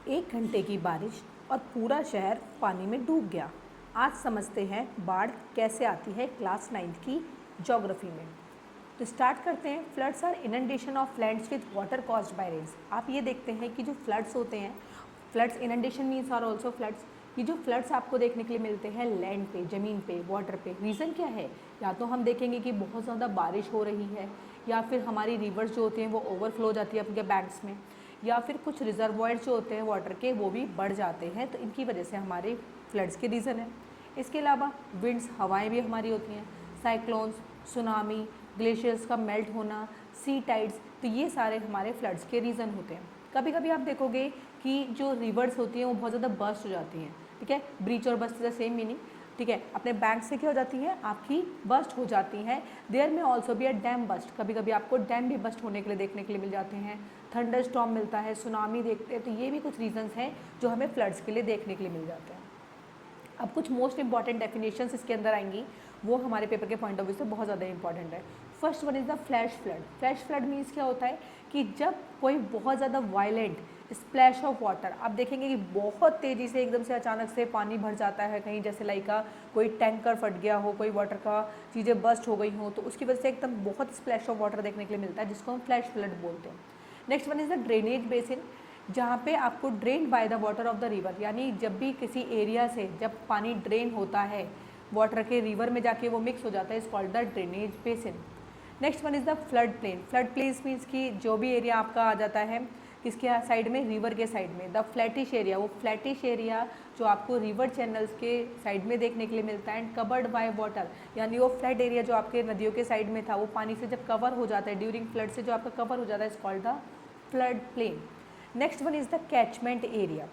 एक घंटे की बारिश और पूरा शहर पानी में डूब गया। आज समझते हैं बाढ़ कैसे आती है क्लास 9th की ज्योग्राफी में। तो स्टार्ट करते हैं। Floods are inundation of lands with water caused by rains. आप ये देखते हैं कि जो फ्लड्स होते हैं, floods inundation means are also floods. ये जो फ्लड्स आपको देखने के लिए मिलते हैं लैंड पे, ज़मीन पे, वाटर पे, रीज़न क्या है? या तो हम देखेंगे कि बहुत ज़्यादा बारिश हो रही है, या फिर हमारी रिवर्स जो होती हैं वो ओवरफ्लो हो जाती है अपने बैंक्स में, या फिर कुछ रिजर्वॉयर जो होते हैं वाटर के वो भी बढ़ जाते हैं, तो इनकी वजह से हमारे फ्लड्स के रीज़न है। इसके अलावा विंड्स, हवाएं भी हमारी होती हैं, साइक्लोन्स, सुनामी, ग्लेशियर्स का मेल्ट होना, सी टाइड्स, तो ये सारे हमारे फ्लड्स के रीज़न होते हैं। कभी कभी आप देखोगे कि जो रिवर्स होती हैं वो बहुत ज़्यादा बर्स्ट हो जाती हैं, ठीक है। ब्रीच और burst is the same meaning, ठीक है। अपने बैंक से क्या हो जाती है, आपकी बस्ट हो जाती हैं। देयर में ऑल्सो भी अ डैम बस्ट, कभी कभी आपको डैम भी बस्ट होने के लिए देखने के लिए मिल जाते हैं। थंडर स्टॉर्म मिलता है, सुनामी देखते हैं, तो ये भी कुछ रीजंस हैं जो हमें फ्लड्स के लिए देखने के लिए मिल जाते हैं। अब कुछ मोस्ट इंपॉर्टेंट डेफिनेशंस इसके अंदर आएंगी, वो हमारे पेपर के पॉइंट ऑफ व्यू से बहुत ज़्यादा इंपॉर्टेंट है। First one is the flash flood. Flash flood means क्या होता है कि जब कोई बहुत ज़्यादा वायलेंट स्प्लैश ऑफ वाटर, आप देखेंगे कि बहुत तेज़ी से एकदम से अचानक से पानी भर जाता है कहीं, जैसे लाइक कोई टैंकर फट गया हो, कोई वाटर का चीज़ें बस्ट हो गई हो, तो उसकी वजह से एकदम बहुत स्प्लैश ऑफ वाटर देखने के लिए मिलता है, जिसको हम फ्लैश फ्लड बोलते हैं। Next one is the drainage basin, जहाँ पे आपको drain by the water of the river, यानी जब भी किसी एरिया से जब पानी ड्रेन होता है वाटर के रिवर में जाके वो मिक्स हो जाता है, इस called the drainage basin. Next one is the flood plain. Flood place means कि जो भी एरिया आपका आ जाता है किसके साइड में, रिवर के साइड में। द फ्लैटिश एरिया, वो फ्लैटिश एरिया जो आपको रिवर चैनल्स के साइड में देखने के लिए मिलता है। एंड कवर्ड बाय वाटर, यानी वो फ्लड एरिया जो आपके नदियों के साइड में था वो पानी से जब कवर हो जाता है ड्यूरिंग फ्लड से, जो आपका कवर हो जाता है, इस called the flood plain. Next one is the catchment area.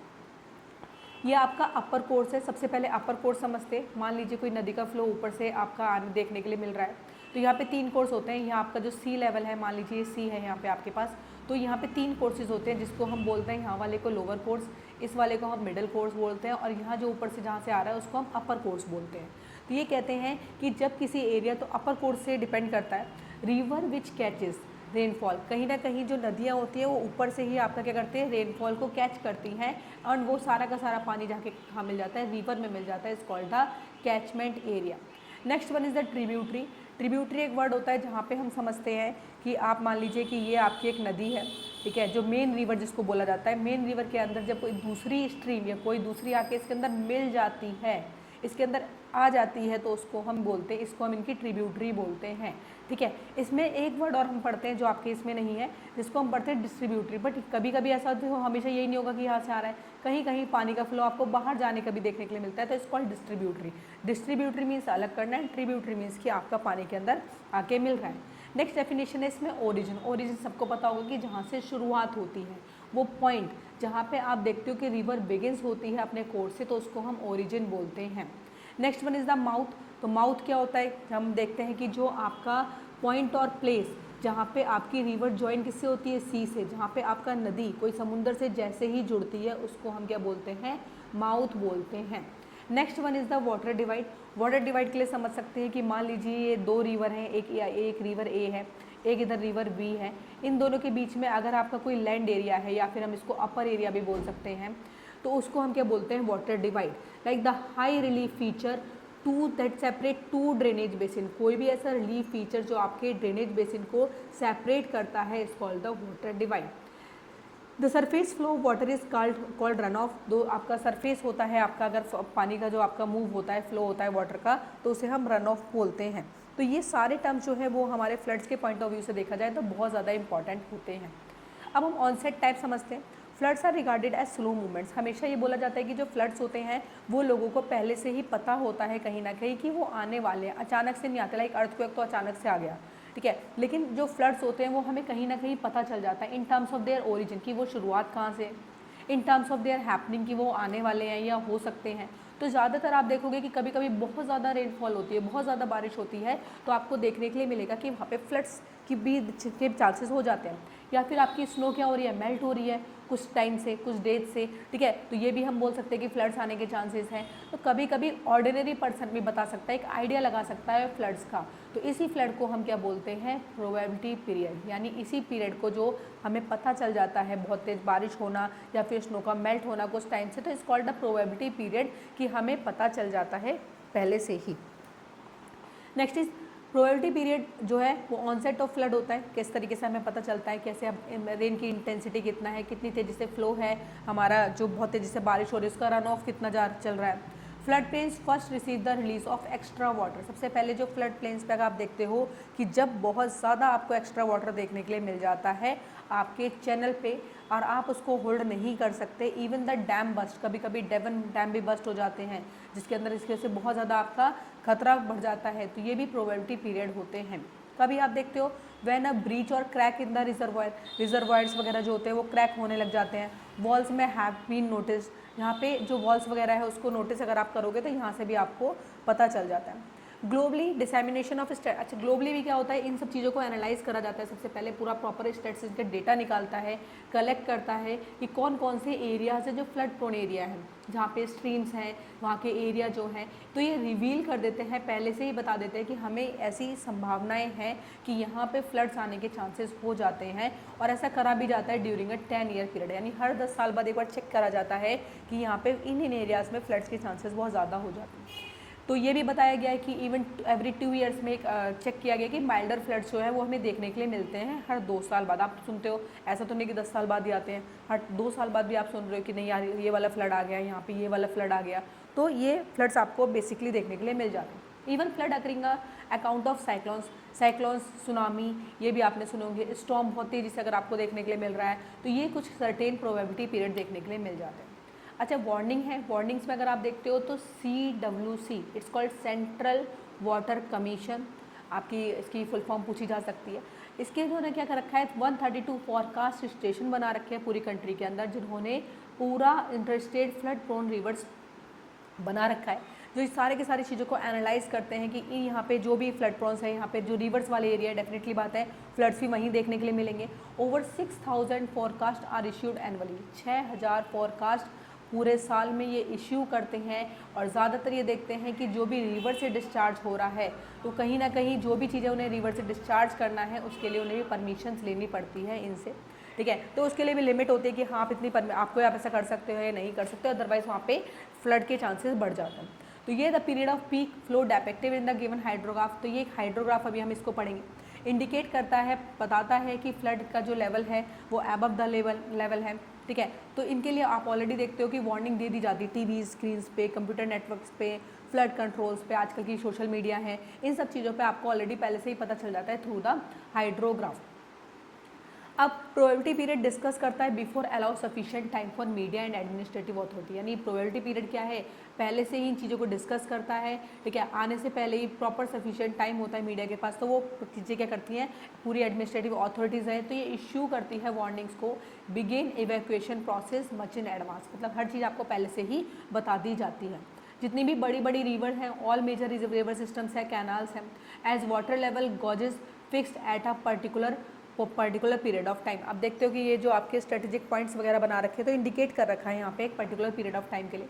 ये आपका अपर कोर्स है। सबसे पहले अपर कोर्स समझते हैं। मान लीजिए कोई नदी का फ्लो ऊपर से आपका आने देखने के लिए मिल रहा है, तो यहाँ पे 3 कोर्स होते हैं। यहाँ आपका जो सी लेवल है, मान लीजिए सी है यहाँ पे आपके पास, तो यहाँ पे 3 कोर्सेज होते हैं, जिसको हम बोलते हैं, यहाँ वाले को लोअर कोर्स, इस वाले को हम मिडिल कोर्स बोलते हैं, और यहाँ जो ऊपर से जहाँ से आ रहा है उसको हम अपर कोर्स बोलते हैं। तो ये कहते हैं कि जब किसी एरिया, तो अपर कोर्स से डिपेंड करता है, रिवर विच कैचेस रेनफॉल, कहीं ना कहीं जो नदियाँ होती हैं वो ऊपर से ही आपका क्या करते हैं, रेनफॉल को कैच करती हैं, और वो सारा का सारा पानी जाके कहाँ मिल जाता है, रिवर में मिल जाता है, इस called the catchment area. Next one is the tributary. Tributary एक वर्ड होता है जहाँ पे हम समझते हैं कि आप मान लीजिए कि ये आपकी एक नदी है, ठीक है, जो मेन रिवर जिसको बोला जाता है। मेन रिवर के अंदर जब कोई दूसरी स्ट्रीम या कोई दूसरी आके इसके अंदर मिल जाती है, इसके अंदर आ जाती है, तो उसको हम बोलते हैं, इसको हम इनकी ट्रिब्यूटरी बोलते हैं, ठीक है। इसमें एक वर्ड और हम पढ़ते हैं जो आपके इसमें नहीं है, जिसको हम पढ़ते हैं डिस्ट्रीब्यूटरी। बट कभी कभी ऐसा होता है, हमेशा यही नहीं होगा कि यहाँ से आ रहा है, कहीं कहीं पानी का फ्लो आपको बाहर जाने का भी देखने के लिए मिलता है, तो इसको डिस्ट्रीब्यूटरी। डिस्ट्रीब्यूटरी मीन्स अलग करना है, ट्रिब्यूटरी मीन्स कि आपका पानी के अंदर आके मिल रहा है। नेक्स्ट डेफिनेशन है इसमें ओरिजिन। ओरिजिन सबको पता होगा कि जहाँ से शुरुआत होती है, वो पॉइंट जहाँ पे आप देखते हो कि रिवर बिगिंस होती है अपने कोर्स से, तो उसको हम ओरिजिन बोलते हैं। Next one is the mouth. तो माउथ क्या होता है, हम देखते हैं कि जो आपका पॉइंट और प्लेस जहाँ पे आपकी रिवर ज्वाइन किससे होती है, सी से, जहाँ पे आपका नदी कोई समुंदर से जैसे ही जुड़ती है, उसको हम क्या बोलते हैं, माउथ बोलते हैं। Next one is the water divide. Water divide के लिए समझ सकते हैं कि मान लीजिए ये 2 रिवर हैं, एक रिवर ए है, एक इधर रिवर बी है। इन दोनों के बीच में अगर आपका कोई लैंड एरिया है, या फिर हम इसको अपर एरिया भी बोल सकते हैं, तो उसको हम क्या बोलते हैं, water divide. Like the high relief feature to that separate to drainage basin. कोई भी ऐसा रिलीफ फीचर जो आपके ड्रेनेज बेसिन को सेपरेट करता है, is called the water divide. The surface flow water is called run of. दो आपका सरफेस होता है, आपका अगर पानी का जो आपका मूव होता है, फ्लो होता है वाटर का, तो उसे हम रन ऑफ बोलते हैं। तो ये सारे टर्म्स जो है वो हमारे फ्लड्स के पॉइंट ऑफ व्यू से देखा जाए तो बहुत ज़्यादा इंपॉर्टेंट होते हैं। अब हम ऑनसेट टाइप समझते हैं। Floods are regarded as slow movements. हमेशा ये बोला जाता है कि जो फ्लड्स होते हैं वो लोगों को पहले से ही पता होता है कहीं ना कहीं कि वो आने वाले हैं, अचानक से नहीं आते। लाइक अर्थक्वेक तो अचानक से आ गया, ठीक है, लेकिन जो फ्लड्स होते हैं वो हमें कहीं ना कहीं पता चल जाता है in terms of their origin, की वो शुरुआत कहाँ से, in terms of their happening, की वो आने वाले हैं या हो सकते हैं। तो ज़्यादातर आप देखोगे कि कभी कभी बहुत ज़्यादा रेनफॉल होती है, बहुत ज़्यादा बारिश होती है, तो आपको देखने के लिए मिलेगा कि वहाँ पे फ्लड्स कि भी के चांसेस हो जाते हैं। या फिर आपकी स्नो क्या हो रही है, मेल्ट हो रही है कुछ टाइम से, कुछ डेज से, ठीक है, तो ये भी हम बोल सकते हैं कि फ्लड्स आने के चांसेस हैं। तो कभी कभी ऑर्डिनरी पर्सन भी बता सकता है, एक आइडिया लगा सकता है फ्लड्स का। तो इसी फ्लड को हम क्या बोलते हैं, प्रोबेबिलिटी पीरियड, यानी इसी पीरियड को जो हमें पता चल जाता है बहुत तेज़ बारिश होना या फिर स्नो का मेल्ट होना कुछ टाइम से, तो इस कॉल्ड द प्रोबेबिलिटी पीरियड, कि हमें पता चल जाता है पहले से ही। नेक्स्ट इज प्रोबेबिलिटी पीरियड जो है वो ऑनसेट ऑफ फ्लड होता है, किस तरीके से हमें पता चलता है, कैसे अब रेन की इंटेंसिटी कितना है, कितनी तेज़ी से फ्लो है, हमारा जो बहुत तेज़ी से बारिश हो रही है उसका रन ऑफ कितना चल रहा है। Flood plains first receive the release of extra water, सबसे पहले जो फ्लड प्लेन्स पे आप देखते हो कि जब बहुत ज़्यादा आपको एक्स्ट्रा वाटर देखने के लिए मिल जाता है आपके चैनल पे और आप उसको होल्ड नहीं कर सकते, इवन द डैम बस्ट, कभी कभी डेवन डैम भी बस्ट हो जाते हैं जिसके अंदर इसकी वजह से बहुत ज़्यादा आपका खतरा बढ़ जाता है, तो ये भी प्रोबेबिलिटी पीरियड होते हैं। कभी आप देखते हो व्हेन अ ब्रीच और crack in the reservoir, reservoirs वगैरह जो होते हैं वो क्रैक होने लग जाते हैं। वॉल्स में हैव बीन नोटिस, यहाँ पे जो वॉल्स वगैरह है उसको नोटिस अगर आप करोगे तो यहाँ से भी आपको पता चल जाता है। ग्लोबली डिसैमिनेशन ऑफ अच्छा ग्लोबली भी क्या होता है, इन सब चीज़ों को एनालाइज करा जाता है, सबसे पहले पूरा प्रॉपर स्टैटिस्टिक्स का डेटा निकालता है, कलेक्ट करता है कि कौन कौन से एरियाज है जो फ्लड प्रोन एरिया है, जहाँ पे स्ट्रीम्स हैं वहाँ के एरिया जो हैं, तो ये रिवील कर देते हैं, पहले से ही बता देते हैं कि हमें ऐसी संभावनाएं हैं कि यहाँ पे फ्लड्स आने के चांसेस हो जाते हैं। और ऐसा करा भी जाता है ड्यूरिंग अ 10 ईयर पीरियड, यानी हर 10 साल बाद एक बार चेक करा जाता है कि यहाँ पे इन एरियाज़ में फ्लड्स के चांसेस बहुत ज़्यादा हो जाते हैं। तो ये भी बताया गया है कि इवन एवरी 2 ईयर्स में एक चेक किया गया कि माइल्डर फ्लड्स जो है वो हमें देखने के लिए मिलते हैं हर 2 साल बाद। आप सुनते हो, ऐसा तो नहीं कि 10 साल बाद ही आते हैं, हर 2 साल बाद भी आप सुन रहे हो कि नहीं यार ये वाला फ्लड आ गया, यहाँ पे ये वाला फ्लड आ गया, तो ये फ्लड्स आपको बेसिकली देखने के लिए मिल जाते हैं। Even flood occurring account of cyclones, tsunami, ये भी आपने सुने होंगे, स्टॉर्म बहुत तेज़ी से अगर आपको देखने के लिए मिल रहा है, तो ये कुछ सर्टेन प्रोबेबिलिटी पीरियड देखने के लिए मिल जाते हैं। अच्छा वार्निंग है, वार्निंग्स में अगर आप देखते हो तो CWC, it's called central water commission, आपकी इसकी फुल फॉर्म पूछी जा सकती है। इसके जो है क्या कर रखा है, 132 फॉरकास्ट स्टेशन बना रखे हैं पूरी कंट्री के अंदर, जिन्होंने पूरा इंटरस्टेट फ्लड प्रोन रिवर्स बना रखा है, जो इस सारे के सारी चीज़ों को एनालाइज करते हैं कि यहाँ पे जो भी फ्लड प्रोन्स है, यहाँ पे जो रिवर्स वाले एरिया, डेफिनेटली बात है फ्लड्स भी वहीं देखने के लिए मिलेंगे। Over 6000 forecast are issued annually, 6000 forecast पूरे साल में ये इश्यू करते हैं। और ज़्यादातर ये देखते हैं कि जो भी रिवर से डिस्चार्ज हो रहा है, तो कहीं ना कहीं जो भी चीज़ें उन्हें रिवर से डिस्चार्ज करना है उसके लिए उन्हें भी परमिशंस लेनी पड़ती है इनसे, ठीक है, तो उसके लिए भी लिमिट होती है कि हाँ आप इतनी आपको आप ऐसा कर सकते हो या नहीं कर सकते, अदरवाइज वहाँ पे फ्लड के चांसेस बढ़ जाते हैं। तो ये the period of peak flow depicted in the given hydrograph, तो ये एक हाइड्रोग्राफ अभी हम इसको पढ़ेंगे, इंडिकेट करता है, बताता है कि फ्लड का जो लेवल है वो अबव द लेवल है, ठीक है। तो इनके लिए आप ऑलरेडी देखते हो कि वार्निंग दे दी जाती है टीवी स्क्रीन्स पे, कंप्यूटर नेटवर्क्स पे, फ्लड कंट्रोल्स पे, आजकल की सोशल मीडिया है, इन सब चीज़ों पे आपको ऑलरेडी पहले से ही पता चल जाता है थ्रू द हाइड्रोग्राफ। अब प्रोबेबिलिटी पीरियड डिस्कस करता है before allow sufficient time for media and administrative authority, यानी प्रोबेबिलिटी पीरियड क्या है, पहले से ही इन चीज़ों को डिस्कस करता है, ठीक है, आने से पहले ही प्रॉपर सफिशिएंट टाइम होता है मीडिया के पास, तो वो चीज़ें क्या करती हैं, पूरी एडमिनिस्ट्रेटिव अथॉरिटीज़ हैं तो ये इश्यू करती है वार्निंग्स को, begin evacuation process much in advance, मतलब हर चीज़ आपको पहले से ही बता दी जाती है। जितनी भी बड़ी बड़ी रिवर हैं, ऑल मेजर रिवर सिस्टम्स हैं, कैनाल्स हैं, as water level gauges fixed at a particular period of time. अब देखते हो कि ये जो आपके स्ट्रेटेजिक पॉइंट्स वगैरह बना रखे हैं तो इंडिकेट कर रखा है यहाँ पे एक पर्टिकुलर पीरियड ऑफ टाइम के लिए।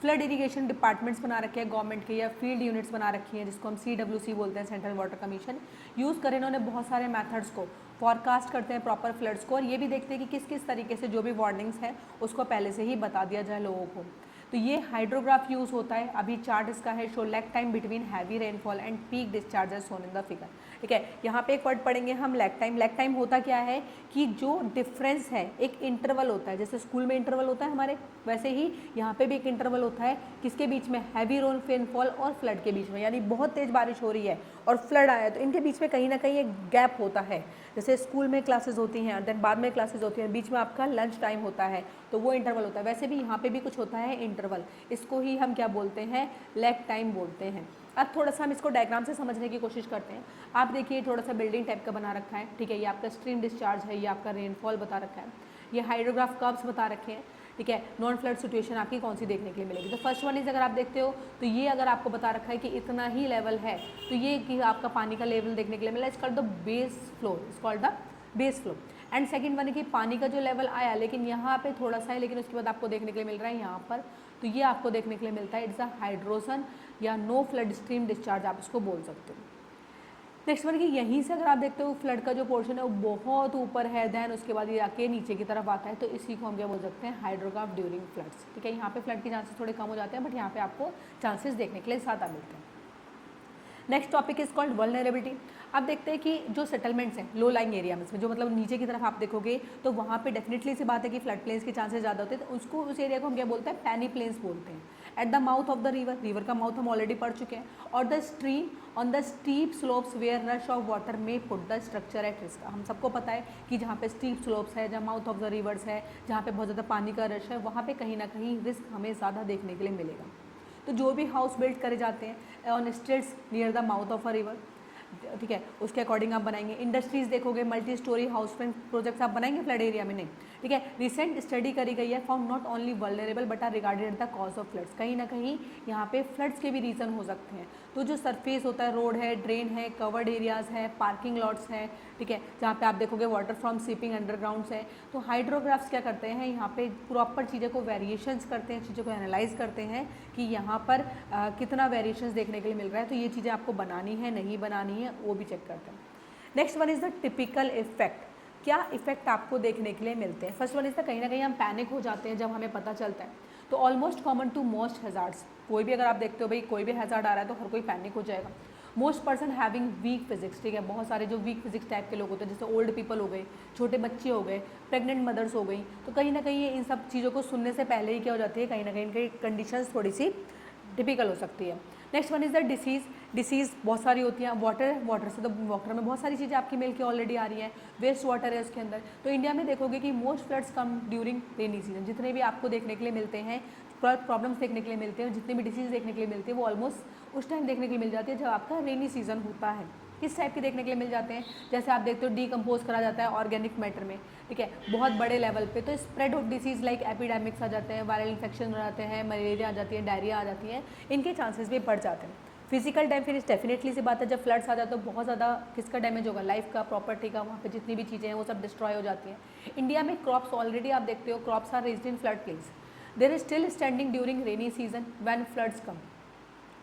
फ्लड इरिगेशन डिपार्टमेंट्स बना रखे हैं गवर्नमेंट के, या फील्ड यूनिट्स बना रखी हैं जिसको हम CWC बोलते हैं, सेंट्रल वाटर कमीशन। यूज़ करें इन्होंने बहुत सारे मेथड्स को, फॉरकास्ट करते हैं प्रॉपर फ्लड्स को, और ये भी देखते हैं कि किस किस तरीके से जो भी वार्निंग्स हैं उसको पहले से ही बता दिया जाए लोगों को। तो ये हाइड्रोग्राफ यूज़ होता है, अभी चार्ट इसका है, show lag time between heavy rainfall and peak discharges shown in the figure, ठीक है। यहाँ पे एक वर्ड पढ़ेंगे हम, लैग टाइम। लैग टाइम होता क्या है कि जो डिफरेंस है, एक इंटरवल होता है, जैसे स्कूल में इंटरवल होता है हमारे, वैसे ही यहाँ पे भी एक इंटरवल होता है, किसके बीच में, हैवी रेनफॉल और फ्लड के बीच में, यानी बहुत तेज़ बारिश हो रही है और फ्लड आया है तो इनके बीच में कहीं ना कहीं एक गैप होता है, जैसे स्कूल में क्लासेस होती हैं देन बाद में क्लासेस होती हैं, बीच में आपका लंच टाइम होता है, तो वो इंटरवल होता है। वैसे भी यहाँ पे भी कुछ होता है इंटरवल, इसको ही हम क्या बोलते हैं, लैग टाइम बोलते हैं। अब थोड़ा सा हम इसको डायग्राम से समझने की कोशिश करते हैं। आप देखिए थोड़ा सा बिल्डिंग टाइप का बना रखा है, ठीक है, ये आपका स्ट्रीम डिस्चार्ज है, ये आपका रेनफॉल बता रखा है, ये हाइड्रोग्राफ कर्व्स बता रखे हैं, ठीक है। नॉन फ्लड सिचुएशन आपकी कौन सी देखने के लिए मिलेगी? तो फर्स्ट वन इज, अगर आप देखते हो तो ये अगर आपको बता रखा है कि इतना ही लेवल है, तो ये कि आपका पानी का लेवल देखने के लिए मिला, it's called the base flow, it's called the base flow. And second one है कि पानी का जो लेवल आया लेकिन यहाँ पे थोड़ा सा है, लेकिन उसके बाद आपको देखने के लिए मिल रहा है यहाँ पर, तो ये आपको देखने के लिए मिलता है, इट्स अ हाइड्रोसन या नो फ्लड स्ट्रीम डिस्चार्ज आप इसको बोल सकते हो। नेक्स्ट वन कि यहीं से अगर आप देखते हो फ्लड का जो पोर्शन है वो बहुत ऊपर है, देन उसके बाद ये आके नीचे की तरफ आता है, तो इसी को हम क्या बोल सकते हैं, हाइड्रोग्राफ ड्यूरिंग फ्लड्स। ठीक है, यहाँ पे फ्लड के चांसेस थोड़े कम हो जाते हैं, बट यहाँ पे आपको चांसेस देखने के लिए ज़्यादा मिलते हैं। Next topic is called vulnerability. आप देखते हैं कि जो सेटलमेंट्स हैं लो लाइंग एरिया में, जो मतलब नीचे की तरफ आप देखोगे तो वहाँ पे डेफिनेटली सी बात है कि फ्लड प्लेन्स के चांसेस ज़्यादा होते हैं, तो उसको उस एरिया को हम क्या बोलते हैं, पैनी प्लेन्स बोलते हैं। At the mouth of the river, river का माउथ हम ऑलरेडी पढ़ चुके हैं, और the stream on the steep slopes where rush of water में put the structure at risk. हम सबको पता है कि जहाँ पे स्टीप स्लोप्स है, जहाँ माउथ ऑफ द रिवर्स है, जहाँ पे बहुत ज़्यादा पानी का रश है, वहाँ पे कहीं ना कहीं रिस्क हमें ज़्यादा देखने के लिए मिलेगा। तो जो भी हाउस बिल्ड करे जाते हैं on streets near the mouth of a river, ठीक है, उसके अकॉर्डिंग आप बनाएंगे। इंडस्ट्रीज़ देखोगे, multi storey house front projects आप बनाएंगे फ्लड एरिया में, नहीं, ठीक है। रिसेंट स्टडी करी गई है, found not only vulnerable but are regarded at the cause of floods. कहीं ना कहीं यहाँ पे फ्लड्स के भी रीज़न हो सकते हैं। तो जो सरफेस होता है, रोड है, ड्रेन है, कवर्ड एरियाज़ है, पार्किंग लॉट्स हैं, ठीक है, जहाँ पे आप देखोगे वाटर फ्रॉम सीपिंग अंडरग्राउंड्स है, तो हाइड्रोग्राफ्स क्या करते हैं, यहाँ पे प्रॉपर चीज़ों को वेरिएशंस करते हैं, चीज़ों को एनालाइज करते हैं कि यहाँ पर कितना वेरिएशंस देखने के लिए मिल रहा है, तो ये चीज़ें आपको बनानी है नहीं बनानी है वो भी चेक करते हैं। Next one is the typical effect. क्या इफेक्ट आपको देखने के लिए मिलते हैं? फर्स्ट वन इज़ द कहीं ना कहीं हम पैनिक हो जाते हैं जब हमें पता चलता है, तो almost common to most hazards. कोई भी अगर आप देखते हो भाई कोई भी हैजार्ड आ रहा है तो हर कोई पैनिक हो जाएगा। Most person having weak physics, ठीक है, बहुत सारे जो वीक फिजिक्स टाइप के लोग होते हैं, जैसे ओल्ड पीपल हो गए, छोटे बच्चे हो गए, प्रेग्नेंट मदर्स हो गई, तो कहीं ना कहीं इन सब चीज़ों को सुनने से पहले ही क्या हो जाती है, कहीं ना कहीं इनकी कंडीशंस थोड़ी सी टिपिकल हो सकती है। Next one is the disease बहुत सारी होती हैं। वाटर से तो वाटर में बहुत सारी चीज़ें आपकी मिल के ऑलरेडी आ रही हैं, वेस्ट वाटर है उसके अंदर। तो इंडिया में देखोगे कि most floods come during rainy season. जितने भी आपको देखने के लिए मिलते हैं, प्रॉब्लम्स देखने के लिए मिलते हैं, जितने भी डिसीज़ देखने के लिए मिलते हैं, वो ऑलमोस्ट उस टाइम देखने के लिए मिल जाती है जब आपका रेनी सीजन होता है। किस टाइप के देखने के लिए मिल जाते हैं, जैसे आप देखते हो डीकम्पोज करा जाता है ऑर्गेनिक मैटर में, ठीक है, बहुत बड़े लेवल पे, तो spread of disease like epidemics आ जाते हैं, वायरल इन्फेक्शन हो जाते हैं, मलेरिया आ जाती है, डायरिया आ जाती है, इनके चांसेस भी बढ़ जाते हैं। फिजिकल डैमेज डेफिनेटली सी बात है, जब फ्लड्स आ जाते तो बहुत ज़्यादा किसका डैमेज होगा, लाइफ का, प्रॉपर्टी का, वहाँ पे जितनी भी चीज़ें हैं वो सब डिस्ट्रॉय हो जाती हैं। इंडिया में क्रॉप्स ऑलरेडी आप देखते हो, crops are raised in flood plains, there is still standing during rainy season when floods come.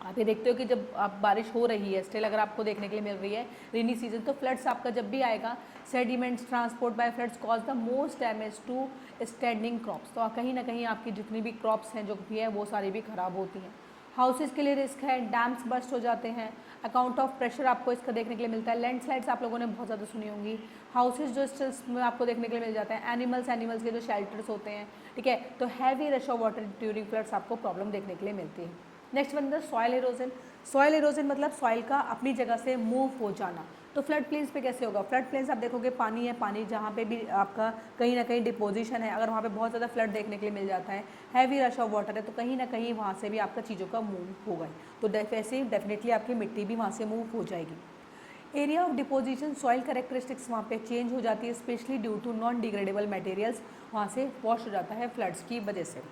आप ये देखते हो कि जब आप बारिश हो रही है स्टिल अगर आपको देखने के लिए मिल रही है रेनी सीजन, तो फ्लड्स आपका जब भी आएगा, sediments transport by floods cause the most damage to standing crops. तो कहीं ना कहीं आपकी जितनी भी क्रॉप्स हैं जो भी है वो सारी भी खराब होती हैं। हाउसेज़ के लिए रिस्क है, डैम्स बस्ट हो जाते हैं, अकाउंट ऑफ प्रेशर आपको इसका देखने के लिए मिलता है। लैंडस्लाइड्स आप लोगों ने बहुत ज़्यादा सुनी होंगी। हाउसेज जो में आपको देखने के लिए मिल जाते हैं। एनिमल्स के जो शेल्टर्स होते हैं, ठीक है, तो heavy rush of water during floods आपको प्रॉब्लम देखने के लिए मिलती है। Next one the soil halogen. Soil halogen मतलब सॉइल का अपनी जगह से मूव हो जाना। तो फ्लड प्लेन्स पे कैसे होगा, फ्लड प्लेन्स आप देखोगे पानी है, पानी जहाँ पे भी आपका कहीं ना कहीं डिपोजिशन है, अगर वहाँ पे बहुत ज़्यादा फ्लड देखने के लिए मिल जाता है, हैवी रश ऑफ वाटर है, तो कहीं ना कहीं वहाँ से भी आपका चीज़ों का मूव होगा, तो वैसे डेफिनेटली आपकी मिट्टी भी वहाँ से मूव हो जाएगी। Area of deposition, soil characteristics वहाँ पे चेंज हो जाती है, specially due to non degradable materials, वहाँ से वॉश हो जाता है फ्लड्स की वजह से।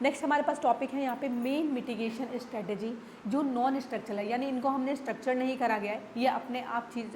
नेक्स्ट हमारे पास टॉपिक है यहाँ पे मेन मिटिगेशन स्ट्रेटजी, जो नॉन स्ट्रक्चरल है, यानी इनको हमने स्ट्रक्चर नहीं करा गया है, ये अपने आप चीज़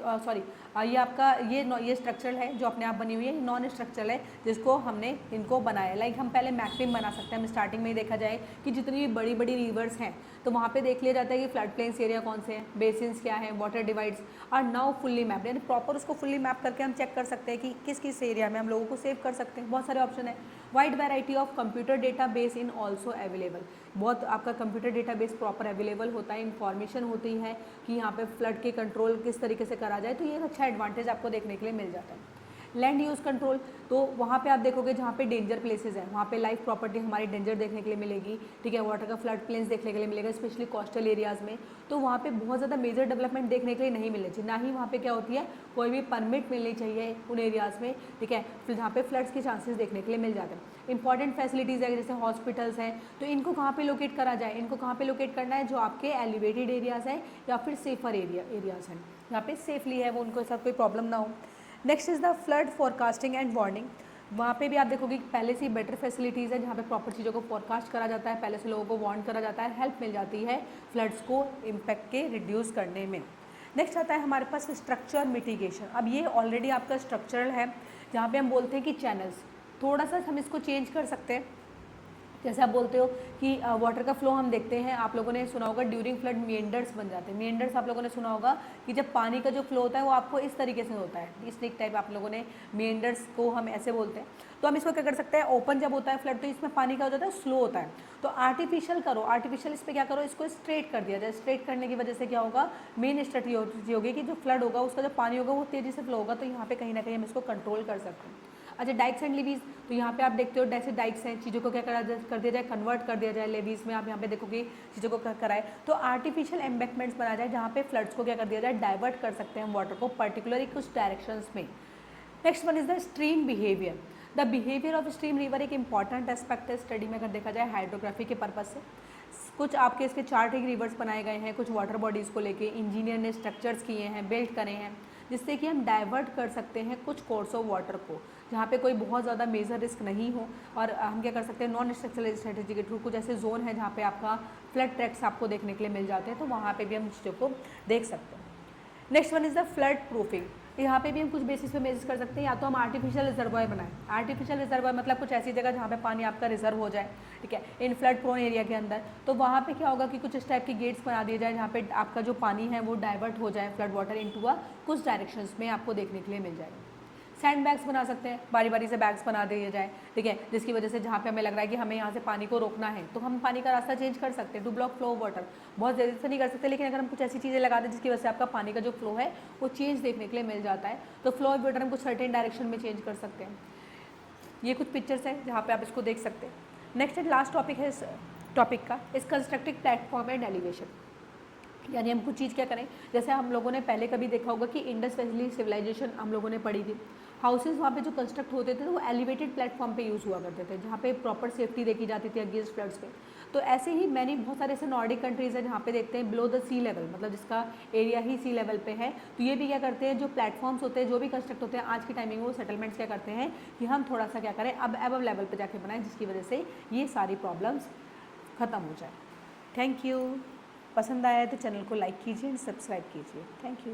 ये आपका ये स्ट्रक्चरल है जो अपने आप बनी हुई है, नॉन स्ट्रक्चरल है जिसको हमने इनको बनाया। लाइक हम पहले मैपिंग बना सकते हैं, हम स्टार्टिंग में ही देखा जाए कि जितनी भी बड़ी बड़ी रिवर्स हैं तो वहाँ पे देख लिया जाता है कि फ्लड प्लेन्स एरिया कौन से हैं, बेसिन्स क्या है, water divides are now fully mapped, यानी प्रॉपर उसको फुल्ली मैप करके हम चेक कर सकते हैं कि किस किस एरिया में हम लोगों को सेव कर सकते हैं। बहुत सारे ऑप्शन है। Wide variety of computer data base in also available, बहुत आपका computer data base proper available होता है, इंफॉर्मेशन होती है कि यहाँ पे फ्लड के कंट्रोल किस तरीके से करा जाए, तो ये एक अच्छा एडवांटेज आपको देखने के लिए मिल जाता है। लैंड यूज़ कंट्रोल, तो वहाँ पे आप देखोगे जहाँ पे डेंजर प्लेसेस हैं वहाँ पे लाइफ प्रॉपर्टी हमारी डेंजर देखने के लिए मिलेगी, ठीक है, वाटर का फ्लड प्लेन्स देखने के लिए मिलेगा, स्पेशली कोस्टल एरियाज़ में, तो वहाँ पे बहुत ज़्यादा मेजर डेवलपमेंट देखने के लिए नहीं मिलनी चाहिए, ना ही वहाँ पे क्या होती है कोई भी परमिट मिलनी चाहिए उन एरियाज़ में, ठीक है, फिर जहाँ पे फ्लड्स के चांसेस देखने के लिए मिल जाते हैं। इंपॉर्टेंट फैसिलिटीज़ है जैसे हॉस्पिटल्स हैं, तो इनको कहाँ पे लोकेट करा जाए, इनको कहाँ पे लोकेट करना है, जो आपके एलिवेटेड एरियाज़ हैं या फिर सेफर एरियाज़ हैं, यहाँ पे सेफली है वो, उनको साथ कोई प्रॉब्लम ना हो। Next is the flood forecasting and warning. वहाँ पे भी आप देखोगे कि पहले से ही बेटर फैसिलिटीज़ है, जहाँ पे प्रॉपर चीज़ों को फोरकास्ट करा जाता है, पहले से लोगों को वार्न करा जाता है, हेल्प मिल जाती है फ्लड्स को इम्पैक्ट के रिड्यूस करने में। नेक्स्ट आता है हमारे पास स्ट्रक्चर मिटिगेशन। अब ये ऑलरेडी आपका स्ट्रक्चरल है, जहाँ पे हम बोलते हैं कि चैनल्स, थोड़ा सा हम इसको चेंज कर सकते हैं। जैसे आप बोलते हो कि वाटर का फ्लो हम देखते हैं, आप लोगों ने सुना होगा ड्यूरिंग फ्लड मेंडर्स बन जाते हैं। मेंडर्स आप लोगों ने सुना होगा कि जब पानी का जो फ्लो होता है वो आपको इस तरीके से होता है, स्नेक टाइप आप लोगों ने, मेंडर्स को हम ऐसे बोलते हैं। तो हम इसको क्या कर सकते हैं, ओपन जब होता है फ्लड तो इसमें पानी का हो जाता है स्लो होता है, तो आर्टिफिशियल करो, आर्टिफिशियल इस पर क्या करो, इसको स्ट्रेट कर दिया जाए। स्ट्रेट करने की वजह से क्या होगा, मेन स्ट्रेटजी होगी कि जो फ्लड होगा उसका जो पानी होगा वो तेज़ी से फ्लो होगा, तो यहाँ पे कहीं ना कहीं हम इसको कंट्रोल कर सकते हैं। अच्छा, डाइक्स एंड लेवीज, तो यहाँ पे आप देखते हो जैसे डाइक्स हैं, चीज़ों को क्या कर दिया जाए, कन्वर्ट कर दिया जाए लेवीज में। आप यहाँ पे देखोगे चीज़ों को क्या कराए, तो आर्टिफिशियल एम्बैंकमेंट्स बनाया जाए, जहाँ पे फ्लड्स को क्या कर दिया जाए, डाइवर्ट कर सकते हैं हम वाटर को पर्टिकुलरली कुछ डायरेक्शंस में। Next one is the stream behaviour. The behaviour of stream river एक इंपॉर्टेंट एस्पेक्ट है स्टडी में, अगर देखा जाए हाइड्रोग्राफी के पर्पज से। कुछ आपके इसके चार्टिंग रिवर्स बनाए गए हैं, कुछ वाटर बॉडीज़ को लेके इंजीनियर ने स्ट्रक्चर्स किए हैं, बिल्ड करे हैं, जिससे कि हम डाइवर्ट कर सकते हैं कुछ कोर्स ऑफ वाटर को, जहाँ पे कोई बहुत ज़्यादा मेजर रिस्क नहीं हो। और हम क्या कर सकते हैं, नॉन स्ट्रक्चरल स्ट्रेटेजी के थ्रू कुछ ऐसे जोन है जहाँ पे आपका फ्लड ट्रैक्स आपको देखने के लिए मिल जाते हैं, तो वहाँ पे भी हम चीज़ों को देख सकते हैं। Next one is the flood proofing. यहाँ पे भी हम कुछ बेसिस पे मेजर कर सकते हैं, या तो हम आर्टिफिशियल रिजर्वायर बनाएं। आर्टिफिशियल रिजर्वायर मतलब कुछ ऐसी जगह जहाँ पे पानी आपका रिजर्व हो जाए, ठीक है, इन फ्लड प्रोन एरिया के अंदर। तो वहाँ पे क्या होगा कि कुछ इस टाइप की गेट्स बना दिए जाए, जहाँ पे आपका जो पानी है वो डाइवर्ट हो जाए, फ्लड वाटर इनटू कुछ डायरेक्शंस में आपको देखने के लिए मिल जाएगा। सैंड बैग्स बना सकते हैं, बारी बारी से बैग्स बना दिए जाए, ठीक है, जिसकी वजह से जहाँ पे हमें लग रहा है कि हमें यहाँ से पानी को रोकना है, तो हम पानी का रास्ता चेंज कर सकते हैं to block flow of water. बहुत जल्दी से नहीं कर सकते, लेकिन अगर हम कुछ ऐसी चीज़ें लगा दें जिसकी वजह से आपका पानी का जो फ्लो है वो चेंज देखने के लिए मिल जाता है, तो फ्लो ऑफ वाटर हम कुछ सर्टेन डायरेक्शन में चेंज कर सकते हैं। ये कुछ पिक्चर्स हैं जहाँ पे आप इसको देख सकते हैं। नेक्स्ट एंड लास्ट टॉपिक है इस टॉपिक का, इस कंस्ट्रक्टिव प्लेटफॉर्म एंड एलिवेशन। यानी हम कुछ चीज़ क्या करें, जैसे हम लोगों ने पहले कभी देखा होगा कि इंडस वैली सिविलाइजेशन हम लोगों ने पढ़ी थी। हाउसेज वहाँ पे जो कंस्ट्रक्ट होते थे तो वो एलिवेटेड प्लेटफॉर्म पे यूज़ हुआ करते थे, जहाँ पे प्रॉपर सेफ्टी देखी जाती थी अगेंस्ट फ्लड्स पे। तो ऐसे ही मैंने बहुत सारे ऐसे नॉर्डिक कंट्रीज़ हैं जहाँ पे देखते हैं बिलो द सी लेवल, मतलब जिसका एरिया ही सी लेवल पे है, तो ये भी क्या करते हैं, जो प्लेटफॉर्म्स होते हैं, जो भी कंस्ट्रक्ट होते हैं आज की टाइमिंग में, वो सेटलमेंट्स क्या करते हैं कि हम थोड़ा सा क्या करें, अब एबव लेवल पर जाके बनाएं, जिसकी वजह से ये सारी प्रॉब्लम्स ख़त्म हो जाए। Thank you. पसंद आया है तो चैनल को लाइक कीजिए एंड सब्सक्राइब कीजिए। Thank you.